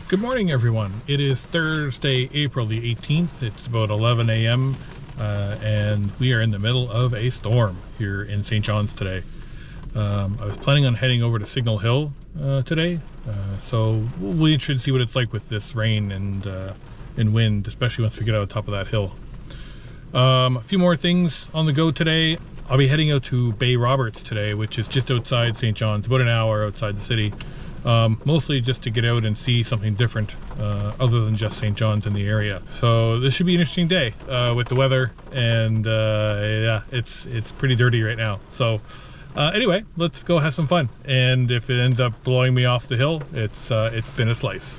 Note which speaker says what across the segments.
Speaker 1: Good morning, everyone. It is Thursday, April the 18th. It's about 11 a.m. And we are in the middle of a storm here in St. John's today. I was planning on heading over to Signal Hill today, so we'll be interested to see what it's like with this rain and wind, especially once we get out on top of that hill. A few more things on the go today. I'll be heading out to Bay Roberts today, which is just outside St. John's, about an hour outside the city. Mostly just to get out and see something different other than just St. John's in the area. So this should be an interesting day with the weather, and yeah, it's pretty dirty right now. So anyway, let's go have some fun. And if it ends up blowing me off the hill, it's been a slice.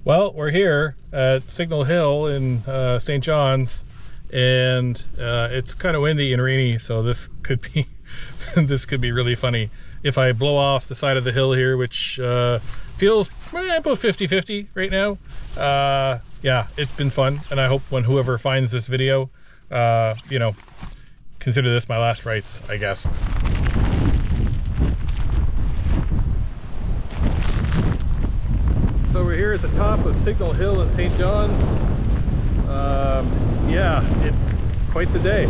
Speaker 1: Well, we're here at Signal Hill in St. John's, and it's kind of windy and rainy, so this could be this could be really funny if I blow off the side of the hill here, which feels about 50-50 right now. Yeah, it's been fun, and I hope when whoever finds this video, you know, consider this my last rites, I guess. So we're here at the top of Signal Hill in St. John's. Yeah, it's quite the day.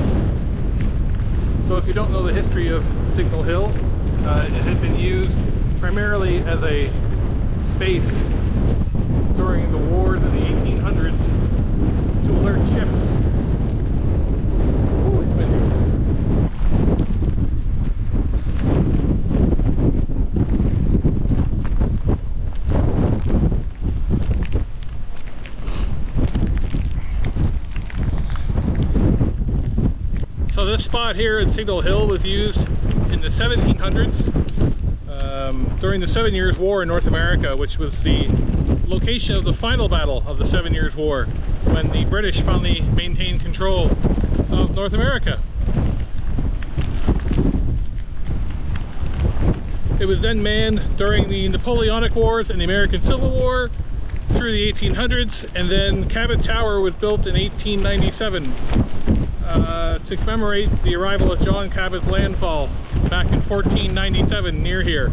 Speaker 1: So if you don't know the history of Signal Hill, it had been used primarily as a space during the wars of the 1800s to alert ships. Ooh, it's windy. So this spot here at Signal Hill was used in the 1700s during the 7 Years' War in North America, which was the location of the final battle of the 7 Years' War, when the British finally maintained control of North America. It was then manned during the Napoleonic Wars and the American Civil War through the 1800s, and then Cabot Tower was built in 1897 to commemorate the arrival of John Cabot's landfall back in 1497 near here.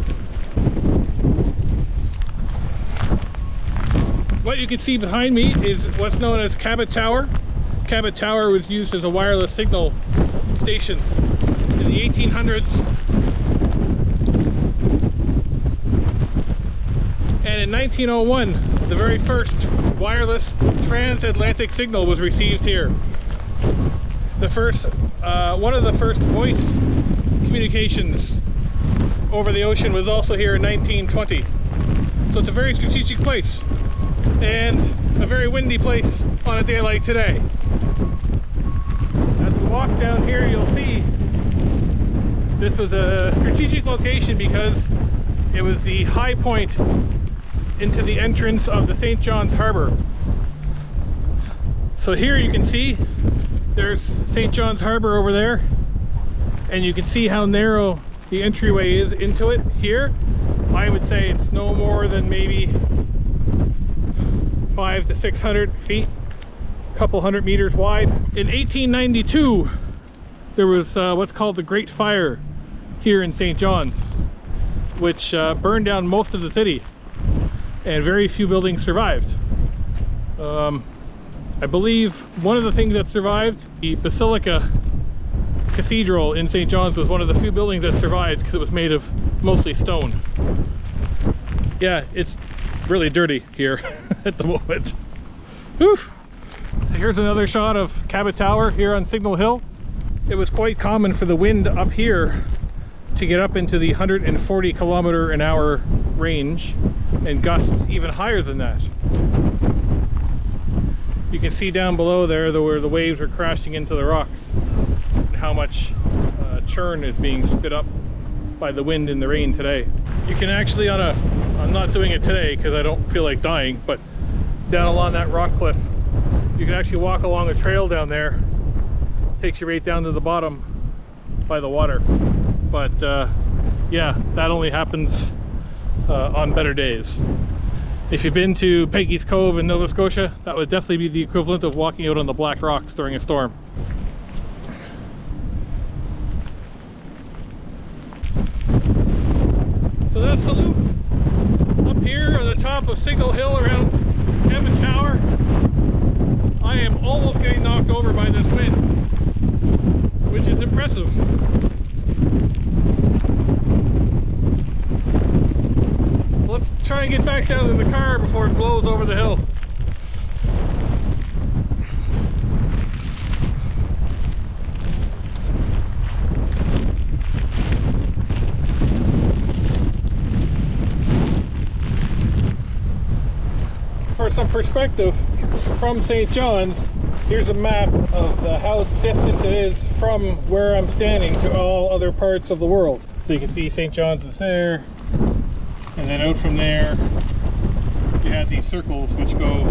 Speaker 1: What you can see behind me is what's known as Cabot Tower. Cabot Tower was used as a wireless signal station in the 1800s. And in 1901, the very first wireless transatlantic signal was received here. The first, one of the first voice communications over the ocean was also here in 1920. So it's a very strategic place and a very windy place on a day like today. As we walk down here, you'll see this was a strategic location because it was the high point into the entrance of the St. John's Harbour. So here you can see there's St. John's Harbour over there, and you can see how narrow the entryway is into it here. I would say it's no more than maybe 500 to 600 feet, a couple hundred meters wide. In 1892, there was what's called the Great Fire here in St. John's, which burned down most of the city, and very few buildings survived. I believe one of the things that survived, the Basilica cathedral in St. John's was one of the few buildings that survived because it was made of mostly stone. Yeah, it's really dirty here at the moment. Whew. So here's another shot of Cabot Tower here on Signal Hill. It was quite common for the wind up here to get up into the 140 km/h range, and gusts even higher than that. You can see down below there where the waves are crashing into the rocks, and how much churn is being spit up by the wind and the rain today. You can actually I'm not doing it today because I don't feel like dying, but down along that rock cliff, you can actually walk along a trail down there. Takes you right down to the bottom by the water. But yeah, that only happens on better days. If you've been to Peggy's Cove in Nova Scotia, that would definitely be the equivalent of walking out on the black rocks during a storm. So that's the loop up here on the top of Signal Hill around Cabot Tower. I am almost getting knocked over by this wind, which is impressive. So let's try and get back down to the car before it blows over the hill. For some perspective from St. John's, here's a map of how distant it is from where I'm standing to all other parts of the world. So you can see St. John's is there, and then out from there you have these circles which go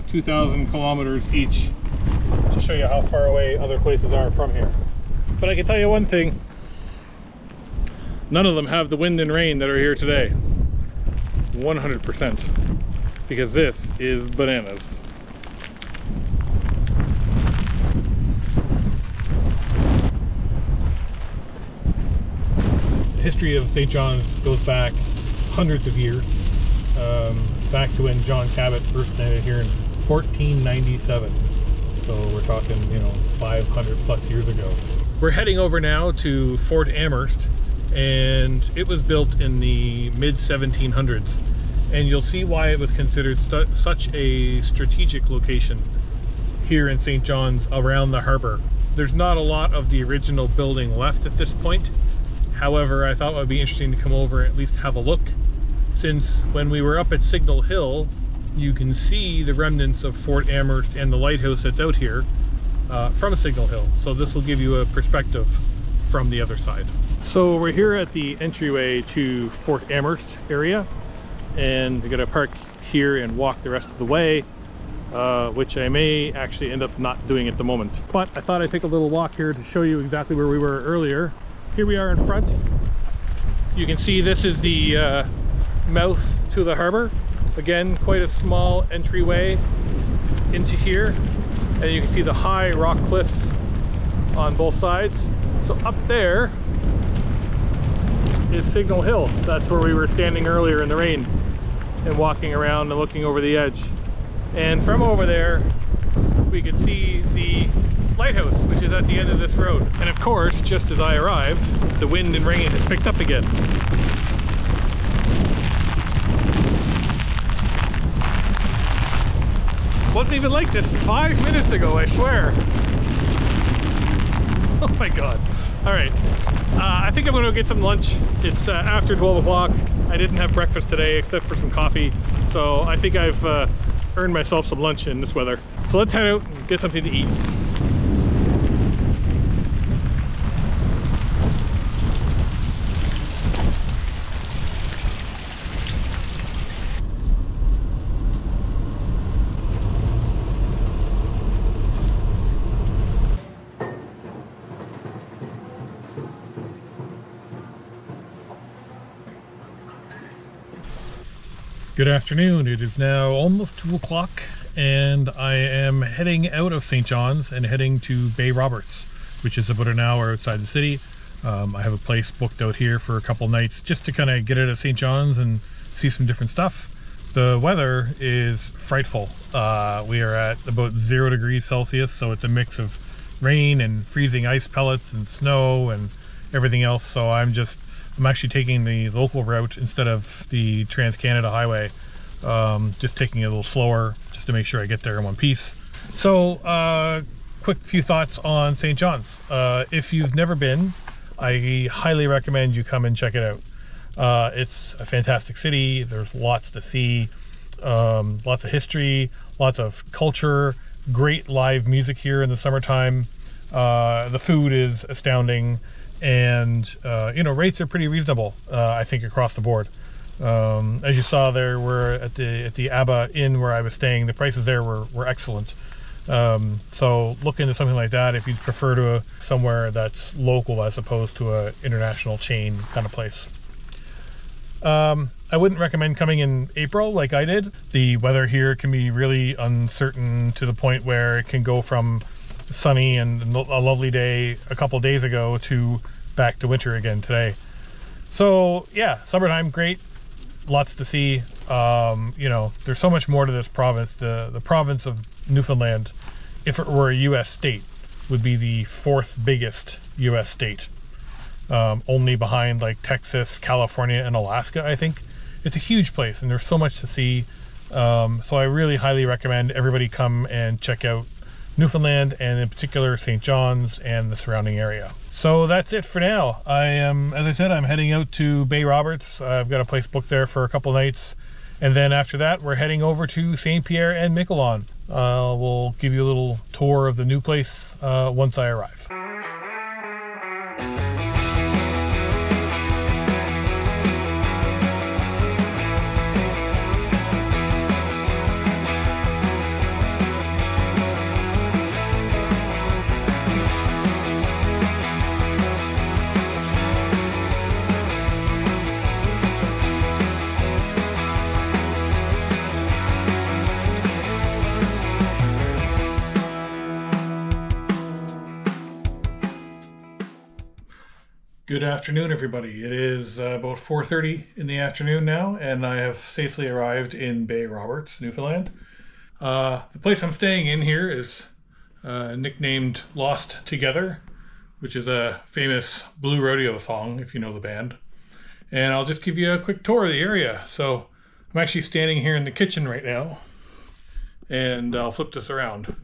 Speaker 1: 2,000 kilometers each, to show you how far away other places are from here. But I can tell you one thing, none of them have the wind and rain that are here today. 100%. Because this is bananas. The history of St. John's goes back hundreds of years, back to when John Cabot first landed here in 1497. So we're talking, 500 plus years ago. We're heading over now to Fort Amherst, and it was built in the mid 1700s. And you'll see why it was considered such a strategic location here in St. John's around the harbor. There's not a lot of the original building left at this point. However, I thought it would be interesting to come over and at least have a look, since when we were up at Signal Hill, you can see the remnants of Fort Amherst and the lighthouse that's out here from Signal Hill. So this will give you a perspective from the other side. So we're here at the entryway to Fort Amherst area, and we're gonna park here and walk the rest of the way, which I may actually end up not doing at the moment. But I thought I'd take a little walk here to show you exactly where we were earlier. Here we are in front. You can see this is the mouth to the harbor. Again, quite a small entryway into here, and you can see the high rock cliffs on both sides. So up there is Signal Hill. That's where we were standing earlier in the rain and walking around and looking over the edge. And from over there we could see the lighthouse, which is at the end of this road. And of course, just as I arrived, the wind and rain has picked up again. Wasn't even like this 5 minutes ago, I swear. Oh my god. Alright, I think I'm going to get some lunch. It's after 12 o'clock. I didn't have breakfast today except for some coffee, so I think I've earned myself some lunch in this weather. So let's head out and get something to eat. Good afternoon. It is now almost 2 o'clock, and I am heading out of St. John's and heading to Bay Roberts, which is about an hour outside the city. I have a place booked out here for a couple nights just to kind of get out of St. John's and see some different stuff. The weather is frightful. We are at about 0 degrees Celsius, so it's a mix of rain and freezing ice pellets and snow and everything else. So I'm actually taking the local route instead of the Trans-Canada Highway. Just taking it a little slower just to make sure I get there in one piece. So quick few thoughts on St. John's. If you've never been, I highly recommend you come and check it out. It's a fantastic city. There's lots to see, lots of history, lots of culture, great live music here in the summertime. The food is astounding, and rates are pretty reasonable, I think, across the board. As you saw there, we're at the Abba Inn where I was staying. The prices there were excellent. So look into something like that if you prefer to somewhere that's local as opposed to a international chain kind of place. I wouldn't recommend coming in April like I did. The weather here can be really uncertain to the point where it can go from sunny and a lovely day a couple days ago to back to winter again today. So yeah, summertime, great. Lots to see. There's so much more to this province. The province of Newfoundland, if it were a U.S. state, would be the fourth biggest U.S. state. Only behind like Texas, California, and Alaska, I think. It's a huge place and there's so much to see. So I really highly recommend everybody come and check out Newfoundland, and in particular St. John's and the surrounding area. So that's it for now. As I said, I'm heading out to Bay Roberts. I've got a place booked there for a couple nights. And then after that, we're heading over to St. Pierre and Miquelon. We'll give you a little tour of the new place once I arrive. Good afternoon, everybody. It is about 4:30 in the afternoon now, and I have safely arrived in Bay Roberts, Newfoundland. The place I'm staying in here is nicknamed Lost Together, which is a famous Blue Rodeo song, if you know the band. And I'll just give you a quick tour of the area. So I'm actually standing here in the kitchen right now, and I'll flip this around.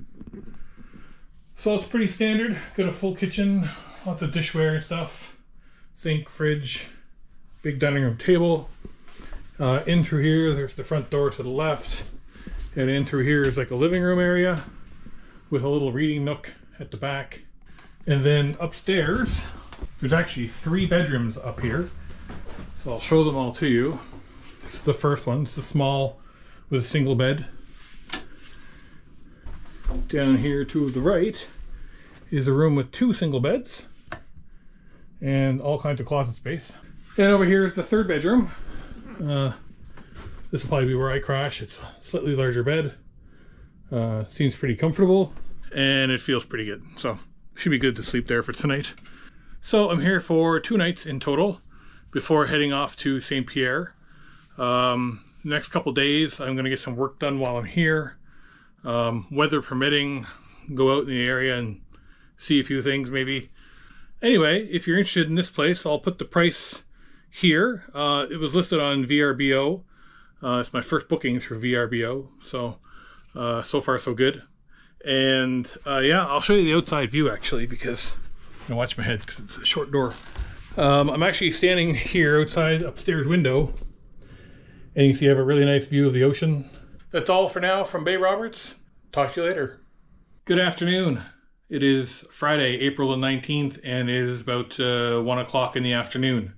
Speaker 1: So it's pretty standard. Got a full kitchen, lots of dishware and stuff. Sink, fridge, big dining room table. In through here, there's the front door to the left. And in through here is like a living room area with a little reading nook at the back. And then upstairs, there's actually 3 bedrooms up here. So I'll show them all to you. This is the first one. It's a small with a single bed. Down here to the right is a room with 2 single beds and all kinds of closet space. And over here is the 3rd bedroom. This will probably be where I crash. It's a slightly larger bed. Seems pretty comfortable and it feels pretty good. So should be good to sleep there for tonight. So I'm here for 2 nights in total before heading off to St. Pierre. Next couple days I'm gonna get some work done while I'm here. Weather permitting, go out in the area and see a few things maybe. Anyway, if you're interested in this place, I'll put the price here. It was listed on VRBO. It's my first booking through VRBO, so so far so good. And yeah, I'll show you the outside view actually, because you know, watch my head because it's a short door. I'm actually standing here outside upstairs window, and you can see I have a really nice view of the ocean. That's all for now from Bay Roberts. Talk to you later. Good afternoon. It is Friday, April the 19th, and it is about 1 o'clock in the afternoon.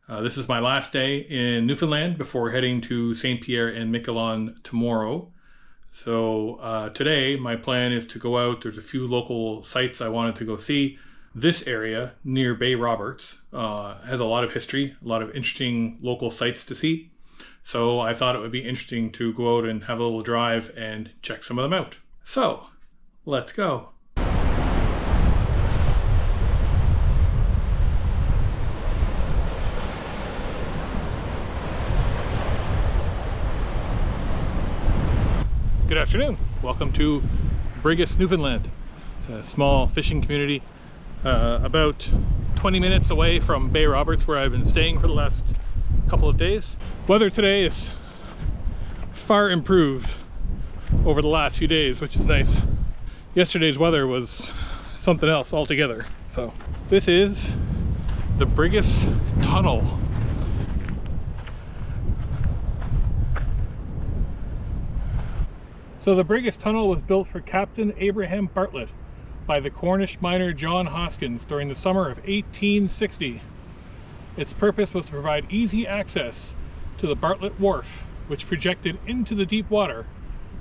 Speaker 1: This is my last day in Newfoundland before heading to St. Pierre and Miquelon tomorrow. So today my plan is to go out. There's a few local sites I wanted to go see. This area near Bay Roberts has a lot of history, a lot of interesting local sites to see. So I thought it would be interesting to go out and have a little drive and check some of them out. So let's go. Good afternoon. Welcome to Brigus, Newfoundland. It's a small fishing community, about 20 minutes away from Bay Roberts, where I've been staying for the last couple of days. Weather today is far improved over the last few days, which is nice. Yesterday's weather was something else altogether. So this is the Brigus Tunnel. So the Brigus Tunnel was built for Captain Abraham Bartlett by the Cornish miner John Hoskins during the summer of 1860. Its purpose was to provide easy access to the Bartlett Wharf, which projected into the deep water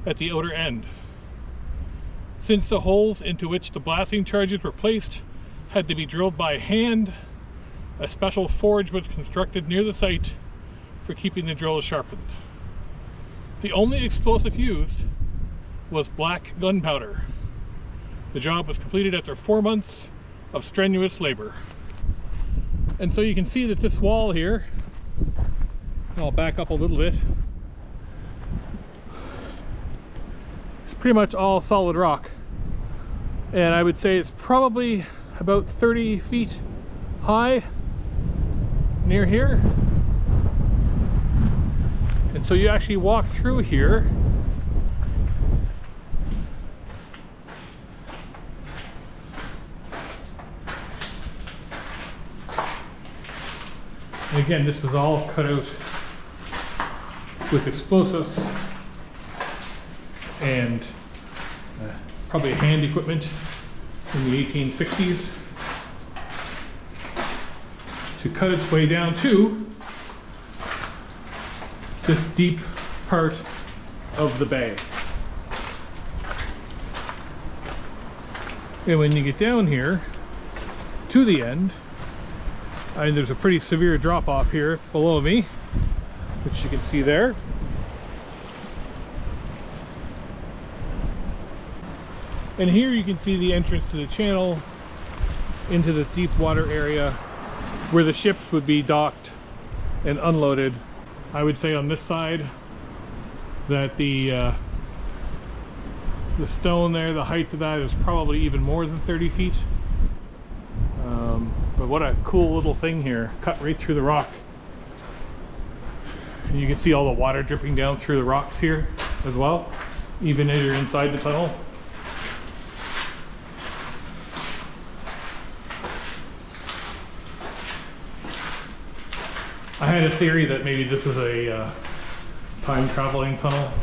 Speaker 1: at the outer end. Since the holes into which the blasting charges were placed had to be drilled by hand, a special forge was constructed near the site for keeping the drills sharpened. The only explosive used was black gunpowder. The job was completed after 4 months of strenuous labor. And so you can see that this wall here, I'll back up a little bit, it's pretty much all solid rock. And I would say it's probably about 30 feet high near here. And so you actually walk through here and again, this was all cut out with explosives and probably hand equipment in the 1860s to cut its way down to this deep part of the bay. And when you get down here to the end, there's a pretty severe drop off here below me, which you can see there. And here you can see the entrance to the channel into this deep water area where the ships would be docked and unloaded. I would say on this side that the stone there, the height of that is probably even more than 30 feet. But what a cool little thing here, cut right through the rock. And you can see all the water dripping down through the rocks here as well, even as you're inside the tunnel. I had a theory that maybe this was a time traveling tunnel,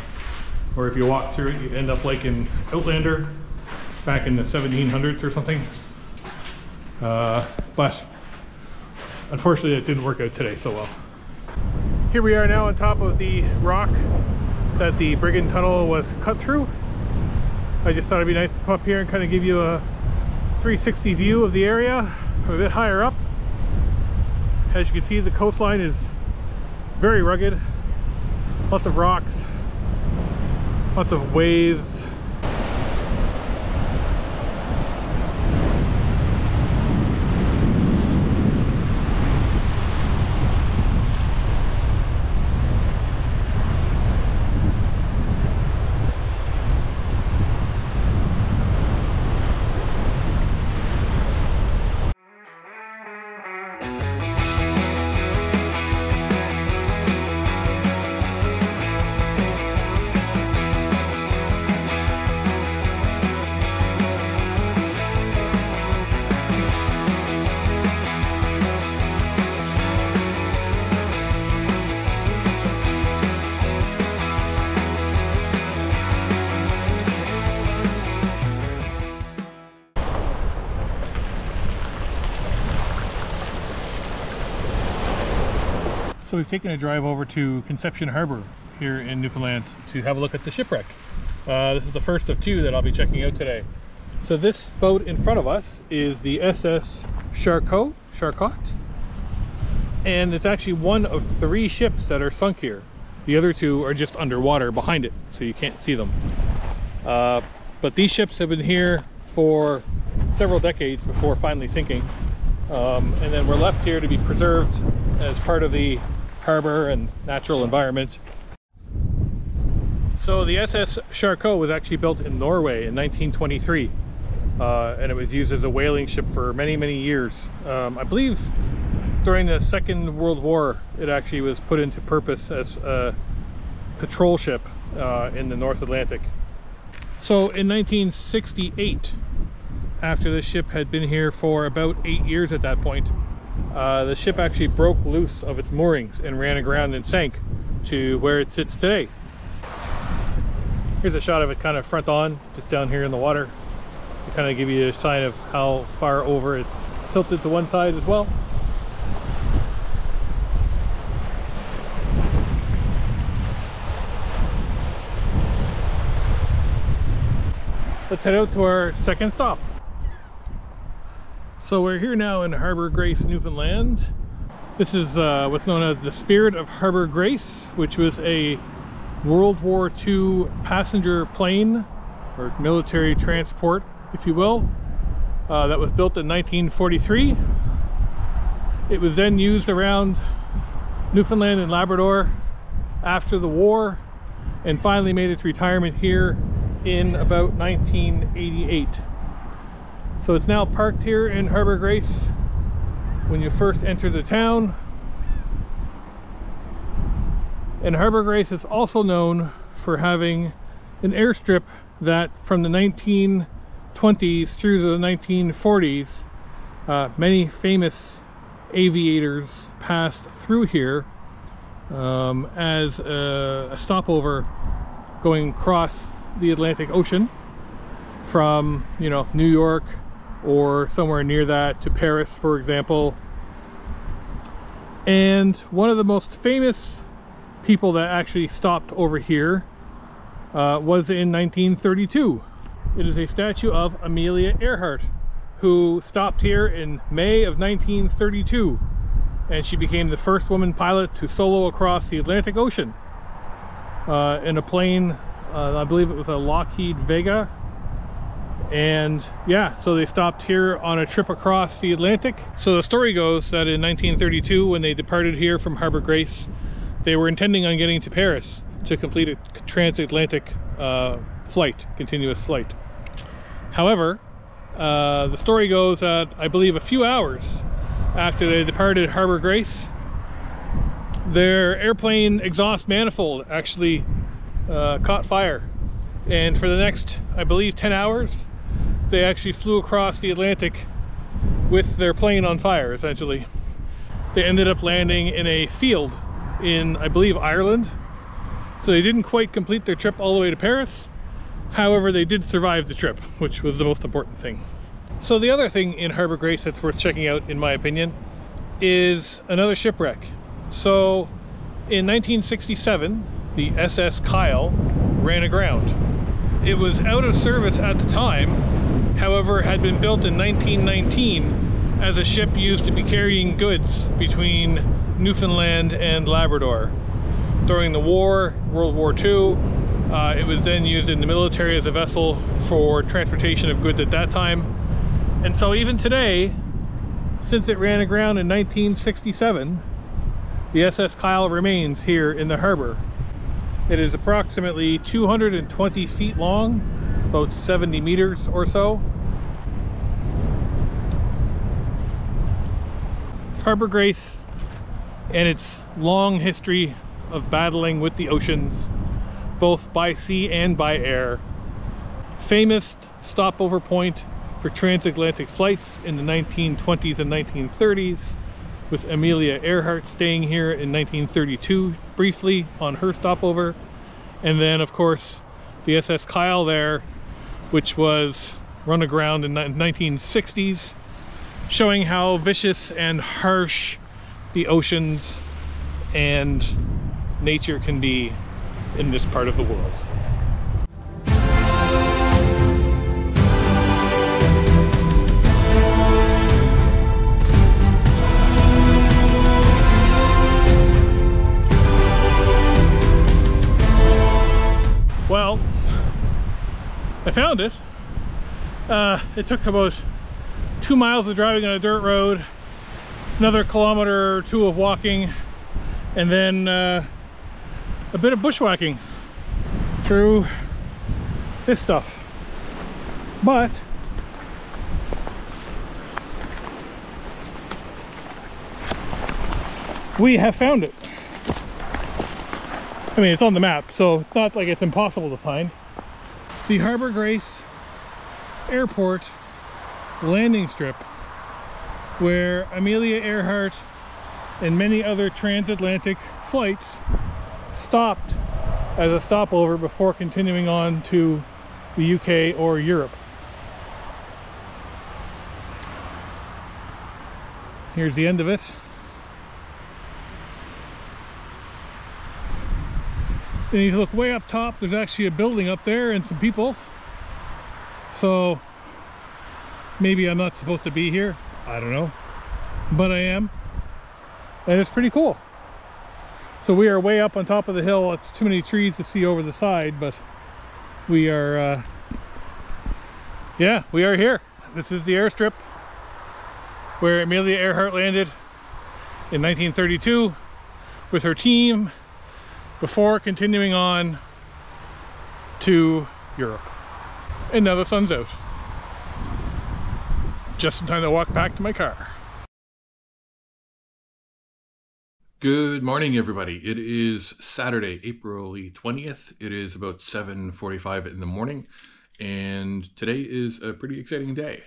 Speaker 1: or if you walk through it, you end up like in Outlander back in the 1700s or something. But unfortunately it didn't work out today so well. Here we are now on top of the rock that the Brigus Tunnel was cut through. I just thought it'd be nice to come up here and kind of give you a 360 view of the area from a bit higher up. As you can see, the coastline is very rugged, lots of rocks, lots of waves. So we've taken a drive over to Conception Harbour here in Newfoundland to have a look at the shipwreck. This is the first of two that I'll be checking out today. So this boat in front of us is the SS Charcot, and it's actually one of 3 ships that are sunk here. The other 2 are just underwater behind it, so you can't see them. But these ships have been here for several decades before finally sinking. And then we're left here to be preserved as part of the harbor and natural environment. So the SS Charcot was actually built in Norway in 1923. and it was used as a whaling ship for many, many years. I believe during the Second World War, it actually was put into purpose as a patrol ship in the North Atlantic. So in 1968, after the ship had been here for about 8 years at that point, the ship actually broke loose of its moorings and ran aground and sank to where it sits today. Here's a shot of it kind of front on, just down here in the water, to kind of give you a sign of how far over it's tilted to one side as well. Let's head out to our second stop. So we're here now in Harbour Grace, Newfoundland. This is what's known as the Spirit of Harbour Grace, which was a World War II passenger plane, or military transport, if you will, that was built in 1943. It was then used around Newfoundland and Labrador after the war, and finally made its retirement here in about 1988. So it's now parked here in Harbour Grace when you first enter the town. And Harbour Grace is also known for having an airstrip that from the 1920s through the 1940s, many famous aviators passed through here as a stopover going across the Atlantic Ocean from, you know, New York or somewhere near that to Paris, for example. And one of the most famous people that actually stopped over here was in 1932. It is a statue of Amelia Earhart, who stopped here in May of 1932, and she became the first woman pilot to solo across the Atlantic Ocean in a plane. I believe it was a Lockheed Vega. And yeah, so they stopped here on a trip across the Atlantic. So the story goes that in 1932, when they departed here from Harbour Grace, they were intending on getting to Paris to complete a transatlantic flight, continuous flight. However, the story goes that I believe a few hours after they departed Harbour Grace, their airplane exhaust manifold actually caught fire, and for the next, I believe, 10 hours they actually flew across the Atlantic with their plane on fire. Essentially, they ended up landing in a field in, I believe, Ireland. So they didn't quite complete their trip all the way to Paris. However, they did survive the trip, which was the most important thing. So the other thing in Harbour Grace that's worth checking out, in my opinion, is another shipwreck. So in 1967, the SS Kyle ran aground. It was out of service at the time, however had been built in 1919 as a ship used to be carrying goods between Newfoundland and Labrador. During the war, World War II, it was then used in the military as a vessel for transportation of goods at that time. And so even today, since it ran aground in 1967, the SS Kyle remains here in the harbor. It is approximately 220 feet long, about 70 meters or so. Harbour Grace and its long history of battling with the oceans, both by sea and by air. Famous stopover point for transatlantic flights in the 1920s and 1930s, with Amelia Earhart staying here in 1932 briefly on her stopover. And then of course the SS Kyle there, which was run aground in the 1960s, showing how vicious and harsh the oceans and nature can be in this part of the world. Well, I found it. It took about 2 miles of driving on a dirt road, another kilometer or two of walking, and then a bit of bushwhacking through this stuff. But We have found it. I mean, it's on the map, so it's not like it's impossible to find. The Harbour Grace Airport landing strip, where Amelia Earhart and many other transatlantic flights stopped as a stopover before continuing on to the UK or Europe. Here's the end of it. Then you look way up top, there's actually a building up there and some people. So maybe I'm not supposed to be here, I don't know, but I am, and it's pretty cool. So we are way up on top of the hill. It's too many trees to see over the side, but we are yeah, we are here. This is the airstrip where Amelia Earhart landed in 1932 with her team before continuing on to Europe. And now the sun's out. Just in time to walk back to my car. Good morning, everybody. It is Saturday, April 20th. It is about 7:45 in the morning, and today is a pretty exciting day.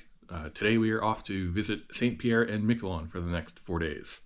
Speaker 1: Today we are off to visit St. Pierre and Miquelon for the next 4 days.